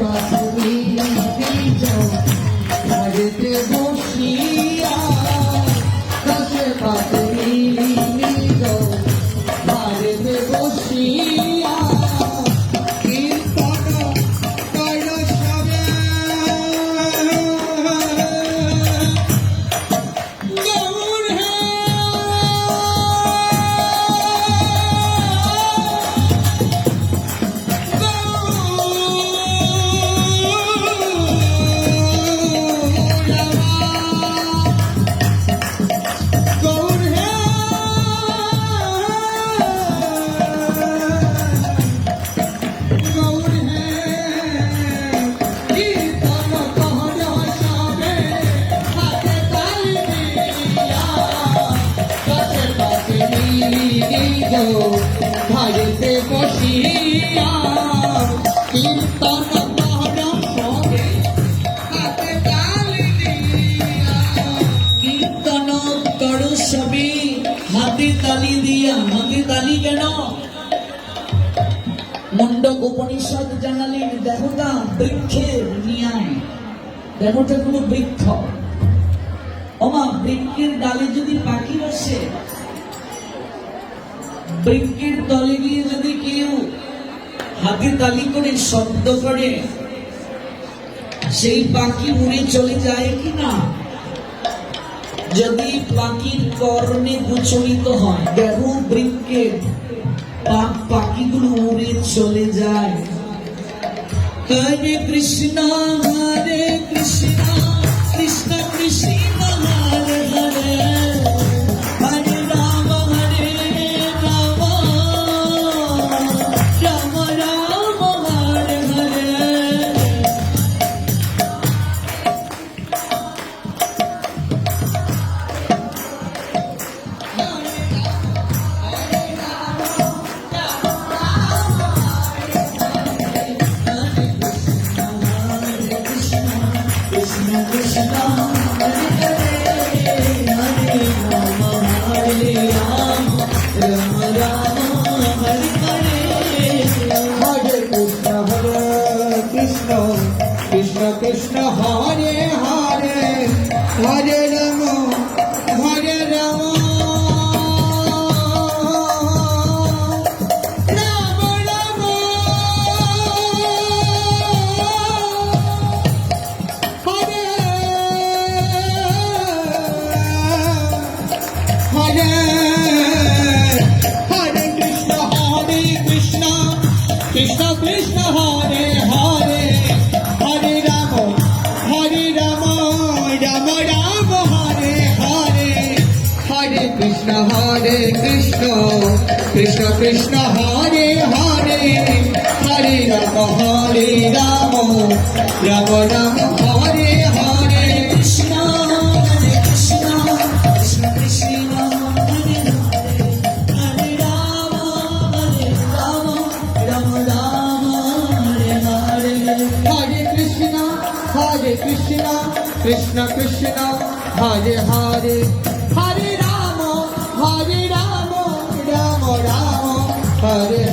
পাশে মিলিয়ে যাও ঘরেতে বসিয়া কাছে পাশে মিলিয়ে যাও ঘরেতে বসিয়া ভাইতে বসিয়া কীর্তন কীর্তন করো সবে হাতে তালি দিয়া। হাতে তালি কেন? মুন্ডক উপনিষদ জানালেন দেহটা বৃক্ষের ন্যায়। দেহটা কোনো বৃক্ষ। ওমা বৃক্ষের ডালে যদি পাখি বসে, বৃক্ষের তলে গিয়ে যদি কেউ হাতে তালি করে শব্দ করে, সেই পাখি উড়ে চলে যায় কিনা? যদি পাখির কর্ণে গোচরিত হয় দেহ বৃক্ষের, পাখিগুলো উড়ে চলে যায়। হরে কৃষ্ণ হরে কৃষ্ণ কৃষ্ণ কৃষ্ণ হরে হরে হরে রাম হরে রাম রাম রাম হরে হরে। কৃষ্ণ কৃষ্ণ হরে হরে হরে রাম হরে রাম রাম রাম হরে হরে হরে কৃষ্ণ হরে কৃষ্ণ কৃষ্ণ কৃষ্ণ হরে হরে হরে রাম রাম রাম হরে হরে হরে কৃষ্ণ কৃষ্ণ কৃষ্ণ হরে হরে হরে রাম রাম রাম হরে হরে কৃষ্ণ কৃষ্ণ কৃষ্ণ কৃষ্ণ হরে হরে রাম রাম রাম হরে হরে হরে কৃষ্ণ কৃষ্ণ কৃষ্ণ হরে হরে হরে রাম রাম রাম হরে